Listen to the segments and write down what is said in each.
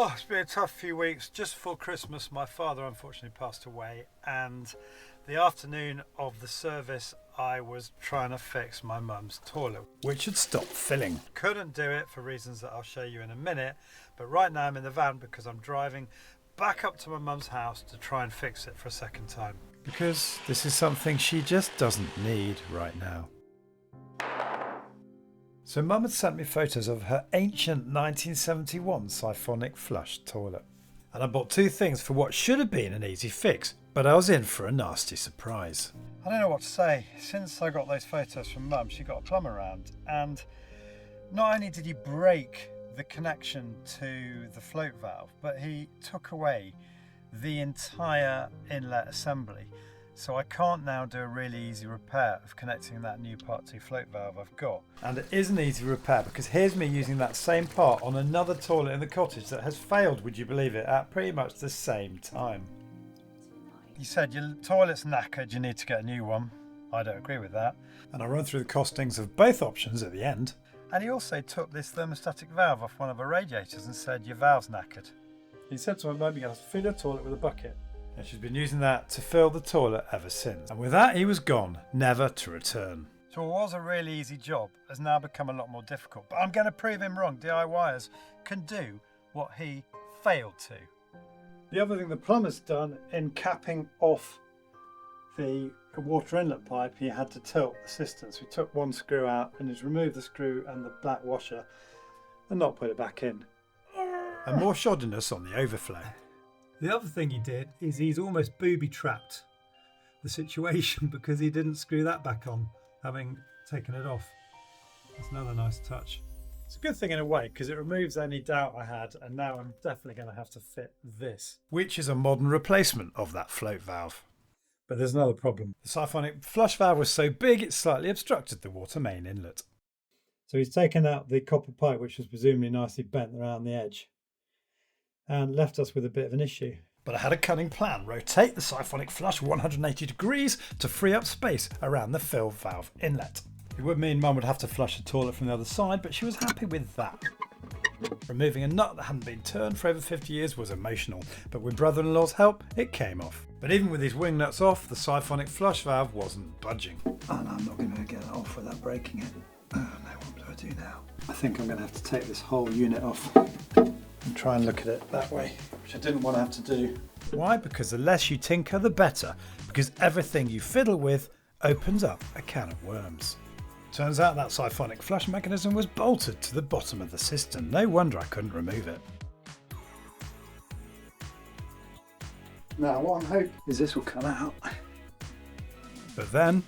Oh, it's been a tough few weeks. Just before Christmas, my father unfortunately passed away, and the afternoon of the service, I was trying to fix my mum's toilet, which had stopped filling. Couldn't do it for reasons that I'll show you in a minute, but right now I'm in the van because I'm driving back up to my mum's house to try and fix it for a second time. Because this is something she just doesn't need right now. So Mum had sent me photos of her ancient 1971 siphonic flush toilet. And I bought two things for what should have been an easy fix, but I was in for a nasty surprise. I don't know what to say. Since I got those photos from Mum, she got a plumber around, and not only did he break the connection to the float valve, but he took away the entire inlet assembly. So I can't now do a really easy repair of connecting that new Part 2 float valve I've got. And it is an easy repair because here's me using that same part on another toilet in the cottage that has failed, would you believe it, at pretty much the same time. You said your toilet's knackered, you need to get a new one. I don't agree with that. And I run through the costings of both options at the end. And he also took this thermostatic valve off one of her radiators and said, your valve's knackered. He said to my mum, you have to fill your toilet with a bucket. And she's been using that to fill the toilet ever since. And with that, he was gone, never to return. So what was a really easy job has now become a lot more difficult. But I'm going to prove him wrong. DIYers can do what he failed to. The other thing the plumber's done in capping off the water inlet pipe, he had to tilt the cistern. So he took one screw out and he's removed the screw and the black washer and not put it back in. And more shoddiness on the overflow. The other thing he did is he's almost booby-trapped the situation because he didn't screw that back on, having taken it off. That's another nice touch. It's a good thing in a way because it removes any doubt I had, and now I'm definitely going to have to fit this, which is a modern replacement of that float valve. But there's another problem. The siphonic flush valve was so big it slightly obstructed the water main inlet. So he's taken out the copper pipe, which was presumably nicely bent around the edge, and left us with a bit of an issue. But I had a cunning plan. Rotate the siphonic flush 180 degrees to free up space around the fill valve inlet. It would mean Mum would have to flush the toilet from the other side, but she was happy with that. Removing a nut that hadn't been turned for over 50 years was emotional, but with brother-in-law's help, it came off. But even with these wing nuts off, the siphonic flush valve wasn't budging. And I'm not going to get it off without breaking it. Oh no, what do I do now? I think I'm going to have to take this whole unit off and try and look at it that way, which I didn't want to have to do. Why? Because the less you tinker, the better. Because everything you fiddle with opens up a can of worms. Turns out that siphonic flush mechanism was bolted to the bottom of the cistern. No wonder I couldn't remove it. Now what I'm hoping is this will come out. But then,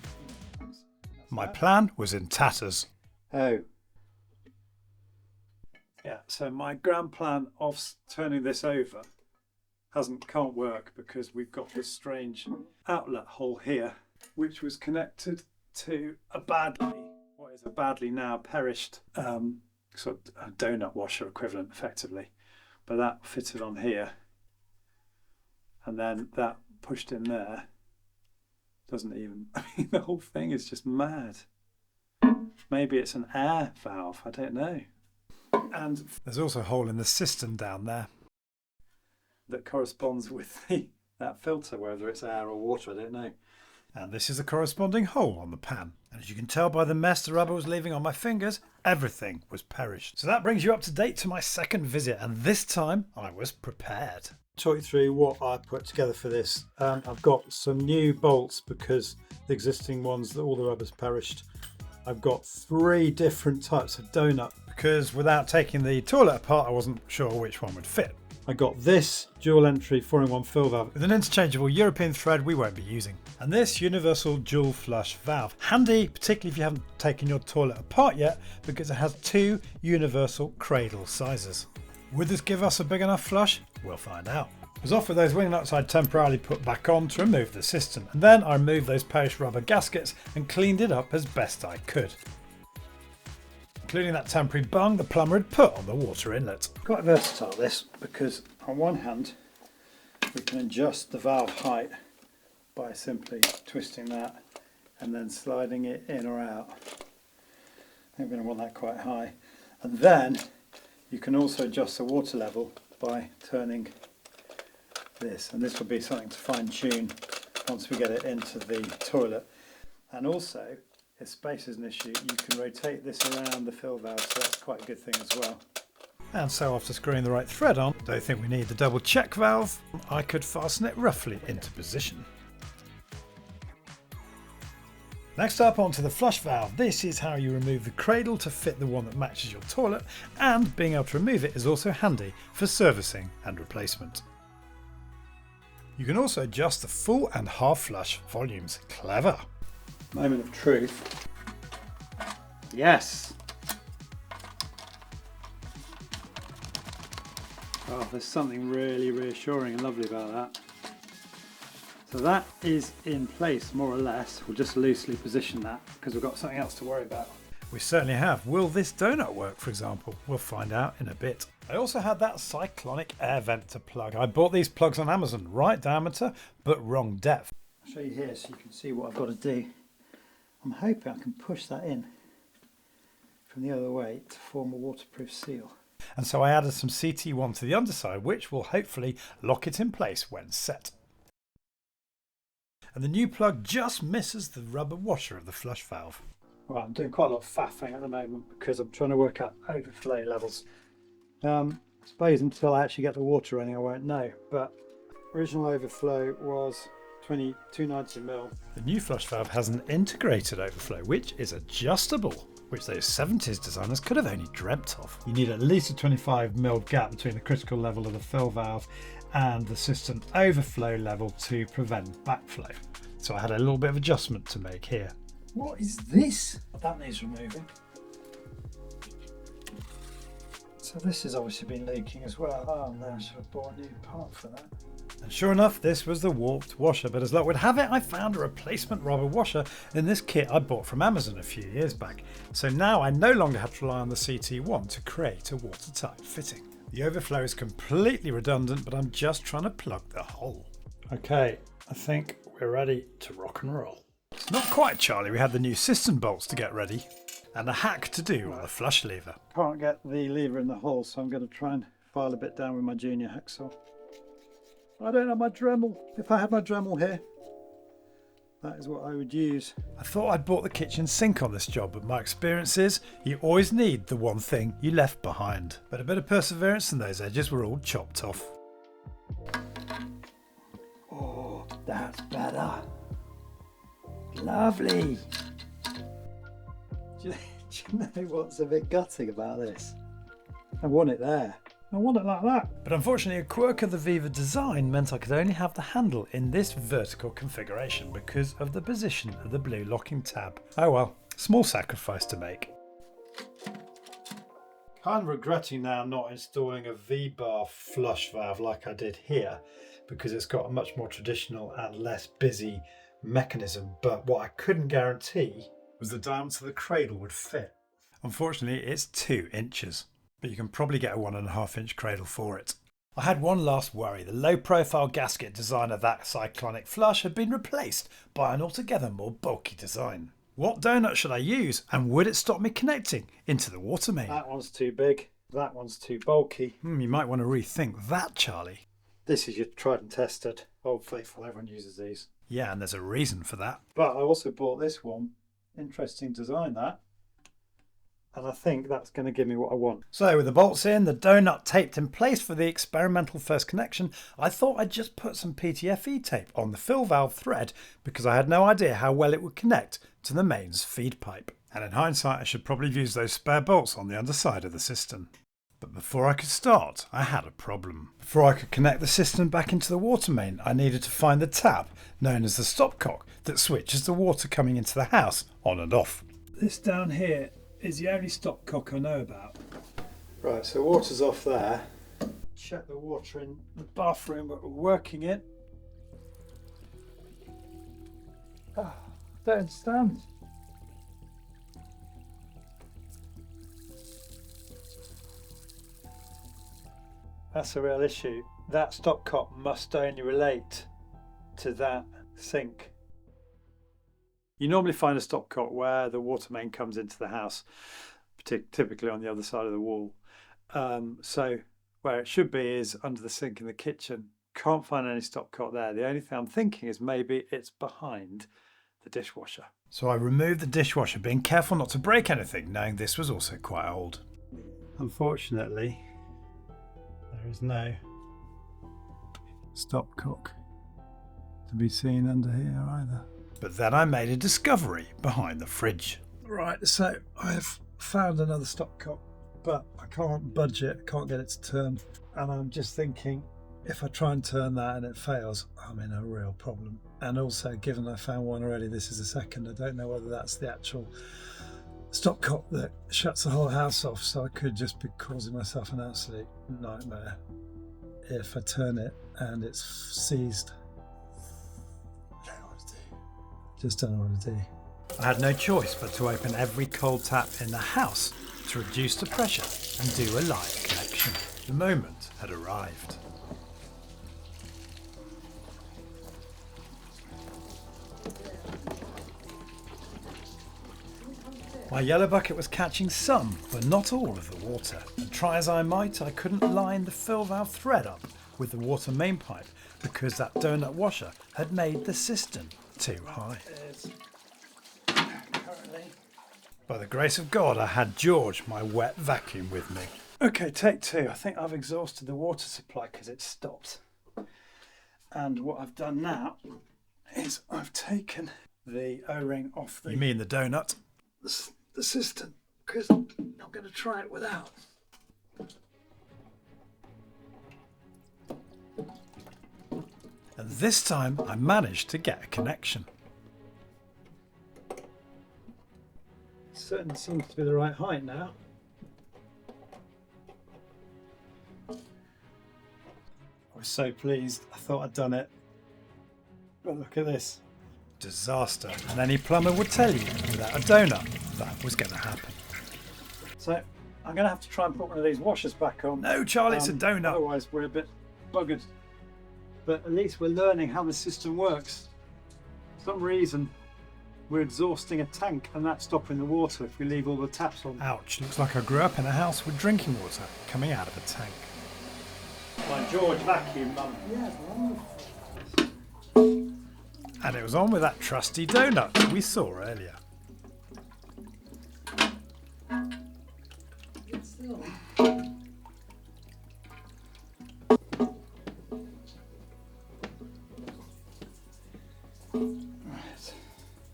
my plan was in tatters. Oh. Yeah, so my grand plan of turning this over can't work because we've got this strange outlet hole here, which was connected to a badly now perished sort of a donut washer equivalent, effectively. But that fitted on here, and then that pushed in there. Doesn't even. I mean, the whole thing is just mad. Maybe it's an air valve. I don't know. And there's also a hole in the cistern down there that corresponds with that filter, whether it's air or water, I don't know. And this is a corresponding hole on the pan. And as you can tell by the mess the rubber was leaving on my fingers, everything was perished. So that brings you up to date to my second visit, and this time I was prepared. Talk you through what I put together for this. I've got some new bolts because the existing ones, all the rubber's perished. I've got 3 different types of donut because without taking the toilet apart, I wasn't sure which one would fit. I got this dual entry 4-in-1 fill valve with an interchangeable European thread we won't be using. And this universal dual flush valve. Handy, particularly if you haven't taken your toilet apart yet, because it has 2 universal cradle sizes. Would this give us a big enough flush? We'll find out. I was off with those wing nuts I'd temporarily put back on to remove the cistern, and then I removed those perished rubber gaskets and cleaned it up as best I could, including that temporary bung the plumber had put on the water inlet. Quite versatile this, because on one hand we can adjust the valve height by simply twisting that and then sliding it in or out. I think we're going to want that quite high. And then you can also adjust the water level by turning this, and this will be something to fine tune once we get it into the toilet. And also, if space is an issue, you can rotate this around the fill valve, so that's quite a good thing as well. And so after screwing the right thread on, don't think we need the double check valve, I could fasten it roughly into position. Next up, onto the flush valve. This is how you remove the cradle to fit the one that matches your toilet, and being able to remove it is also handy for servicing and replacement. You can also adjust the full and half flush volumes. Clever. Moment of truth. Yes! Oh, there's something really reassuring and lovely about that. So that is in place more or less. We'll just loosely position that because we've got something else to worry about. We certainly have. Will this donut work, for example? We'll find out in a bit. I also had that cyclonic air vent to plug. I bought these plugs on Amazon, right diameter, but wrong depth. I'll show you here so you can see what I've got to do. I'm hoping I can push that in from the other way to form a waterproof seal. And so I added some CT1 to the underside, which will hopefully lock it in place when set. And the new plug just misses the rubber washer of the flush valve. Well, I'm doing quite a lot of faffing at the moment because I'm trying to work out overflow levels. I suppose until I actually get the water running I won't know, but original overflow was 290ml. The new flush valve has an integrated overflow which is adjustable, which those 70s designers could have only dreamt of. You need at least a 25ml gap between the critical level of the fill valve and the cistern overflow level to prevent backflow. So I had a little bit of adjustment to make here. What is this? That needs removing. So this has obviously been leaking as well. Oh no, I should have bought a new part for that. And sure enough, this was the warped washer, but as luck would have it, I found a replacement rubber washer in this kit I bought from Amazon a few years back. So now I no longer have to rely on the CT1 to create a watertight fitting. The overflow is completely redundant, but I'm just trying to plug the hole. Okay, I think we're ready to rock and roll. Not quite, Charlie. We had the new cistern bolts to get ready and a hack to do on the flush lever. Can't get the lever in the hole, so I'm going to try and file a bit down with my junior hacksaw. I don't have my Dremel. If I had my Dremel here, that is what I would use. I thought I'd bought the kitchen sink on this job, but my experience is you always need the one thing you left behind. But a bit of perseverance and those edges were all chopped off. Oh, that's better. Lovely. Do you know what's a bit gutting about this? I want it there. I want it like that. But unfortunately, a quirk of the Viva design meant I could only have the handle in this vertical configuration because of the position of the blue locking tab. Oh well, small sacrifice to make. Kind of regretting now not installing a V-bar flush valve like I did here, because it's got a much more traditional and less busy mechanism, but what I couldn't guarantee was the diameter the cradle would fit. Unfortunately, it's 2 inches, but you can probably get a 1.5 inch cradle for it. I had one last worry. The low profile gasket design of that cyclonic flush had been replaced by an altogether more bulky design. What donut should I use, and would it stop me connecting into the water main? That one's too big, that one's too bulky. You might want to rethink that, Charlie. This is your tried and tested, Old Faithful, everyone uses these. Yeah, and there's a reason for that. But I also bought this one. Interesting design, that. And I think that's going to give me what I want. So with the bolts in, the donut taped in place for the experimental first connection, I thought I'd just put some PTFE tape on the fill valve thread because I had no idea how well it would connect to the mains feed pipe. And in hindsight, I should probably have used those spare bolts on the underside of the cistern. But before I could start, I had a problem. Before I could connect the cistern back into the water main, I needed to find the tab, known as the stopcock, that switches the water coming into the house on and off. This down here is the only stopcock I know about. Right, so water's off there. Check the water in the bathroom that we're working in. I don't understand. That's a real issue. That stopcock must only relate to that sink. You normally find a stopcock where the water main comes into the house, typically on the other side of the wall. So Where it should be is under the sink in the kitchen. Can't find any stopcock there. The only thing I'm thinking is maybe it's behind the dishwasher. So I removed the dishwasher, being careful not to break anything, knowing this was also quite old. Unfortunately, there is no stopcock to be seen under here either. But then I made a discovery behind the fridge. Right, so I've found another stopcock, but I can't budge it, can't get it to turn. And I'm just thinking, if I try and turn that and it fails, I'm in a real problem. And also, given I found one already, this is the second, I don't know whether that's the actual stopcock that shuts the whole house off, so I could just be causing myself an absolute nightmare if I turn it and it's seized. I don't know what to do. Just don't know what to do. I had no choice but to open every cold tap in the house to reduce the pressure and do a live connection. The moment had arrived. My yellow bucket was catching some, but not all of the water. And try as I might, I couldn't line the fill valve thread up with the water main pipe because that donut washer had made the cistern too high. By the grace of God, I had George, my wet vacuum, with me. Okay, take two. I think I've exhausted the water supply because it stopped. And what I've done now is I've taken the O-ring off the... You mean the donut? The cistern, because I'm not going to try it without. And this time I managed to get a connection. Certainly seems to be the right height now. I was so pleased, I thought I'd done it. But look at this. Disaster. And any plumber would tell you without a donut that was going to happen. So I'm going to have to try and put one of these washers back on. No, Charlie, it's a donut. Otherwise we're a bit buggered. But at least we're learning how the system works. For some reason we're exhausting a tank and that's stopping the water if we leave all the taps on. Ouch, looks like I grew up in a house with drinking water coming out of a tank. My George vacuum, Mum. Yeah, wonderful. And it was on with that trusty donut we saw earlier.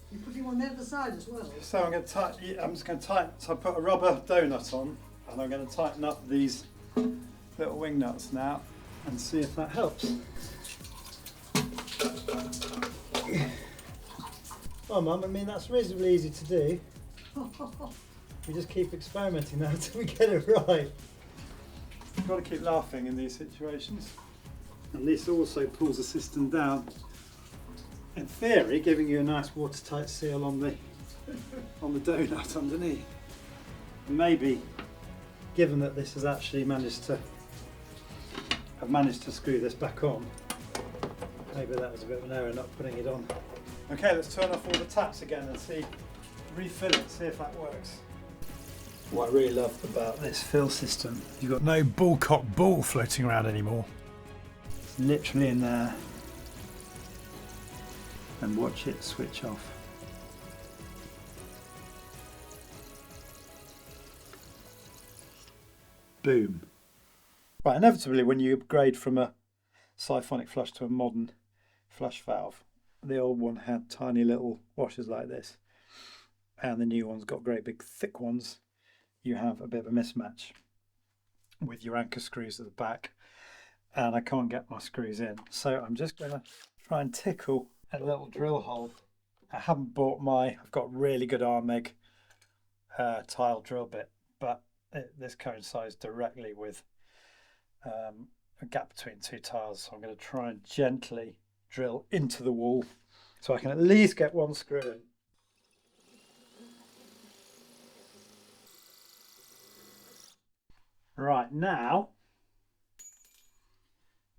You're putting one there at the side as well? So I'm just going to tighten, so I put a rubber donut on and I'm going to tighten up these little wing nuts now and see if that helps. Oh Mum, I mean that's reasonably easy to do. We just keep experimenting now until we get it right. You've got to keep laughing in these situations. And this also pulls the system down. In theory, giving you a nice watertight seal on the donut underneath. Maybe, given that this has actually managed to screw this back on, maybe that was a bit of an error not putting it on. Okay, let's turn off all the taps again and refill it, see if that works. What I really love about this fill system, you've got no bullcock bull floating around anymore. It's literally in there. And watch it switch off. Boom. Right, inevitably when you upgrade from a siphonic flush to a modern flush valve, the old one had tiny little washers like this, and the new one's got great big thick ones. You have a bit of a mismatch with your anchor screws at the back, and I can't get my screws in. So I'm just going to try and tickle a little drill hole. I haven't bought I've got really good Armeg tile drill bit, but this coincides directly with a gap between two tiles. So I'm going to try and gently drill into the wall so I can at least get one screw in. Right, now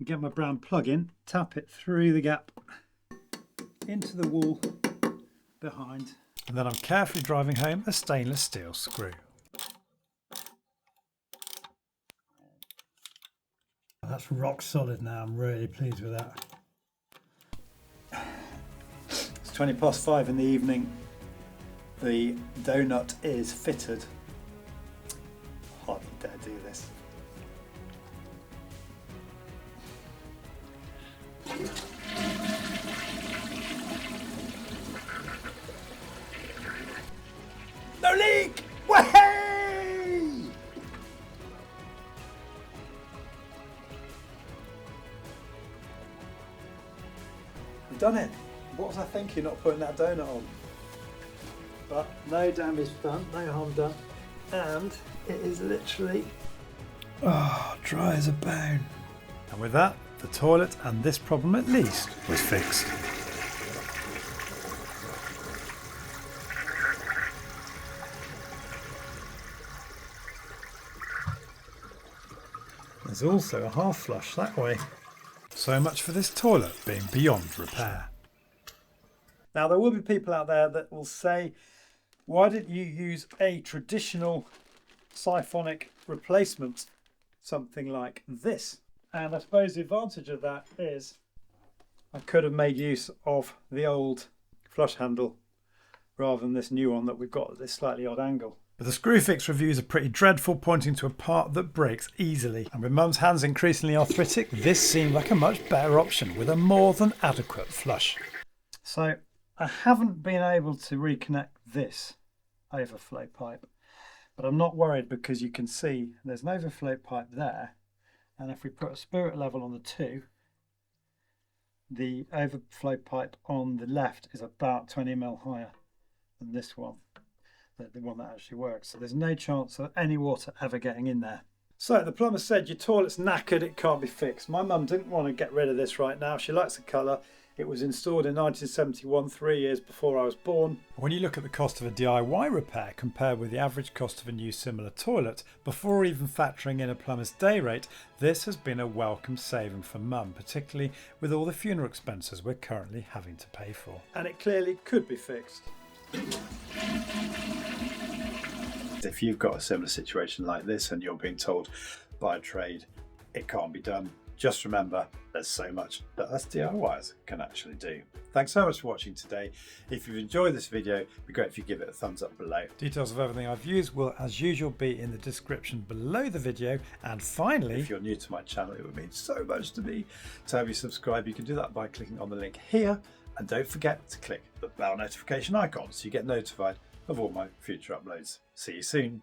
get my brown plug in, tap it through the gap into the wall behind, and then I'm carefully driving home a stainless steel screw. That's rock solid now. I'm really pleased with that. It's 5:20 in the evening. The donut is fitted. Hardly dare do this. No leak! Way! We've done it. What was I thinking not putting that donut on? But no damage done, no harm done. And it is literally dry as a bone. And with that, the toilet and this problem at least was fixed. There's also a half flush that way. So much for this toilet being beyond repair. Now there will be people out there that will say, why didn't you use a traditional siphonic replacement, something like this? And I suppose the advantage of that is I could have made use of the old flush handle rather than this new one that we've got at this slightly odd angle. But the Screwfix reviews are pretty dreadful, pointing to a part that breaks easily. And with Mum's hands increasingly arthritic, this seemed like a much better option with a more than adequate flush. So I haven't been able to reconnect this overflow pipe, but I'm not worried because you can see there's an overflow pipe there. And if we put a spirit level on the two, the overflow pipe on the left is about 20 mil higher than this one. The one that actually works. So there's no chance of any water ever getting in there. So the plumber said your toilet's knackered, it can't be fixed. My mum didn't want to get rid of this right now. She likes the colour. It was installed in 1971, 3 years before I was born. When you look at the cost of a DIY repair compared with the average cost of a new similar toilet, before even factoring in a plumber's day rate, this has been a welcome saving for Mum, particularly with all the funeral expenses we're currently having to pay for. And it clearly could be fixed. If you've got a similar situation like this and you're being told by a trade it can't be done, just remember there's so much that us DIYers can actually do. Thanks so much for watching today. If you've enjoyed this video, it'd be great if you give it a thumbs up below. Details of everything I've used will as usual be in the description below the video. And finally, if you're new to my channel, it would mean so much to me to have you subscribe. You can do that by clicking on the link here. And don't forget to click the bell notification icon so you get notified of all my future uploads. See you soon.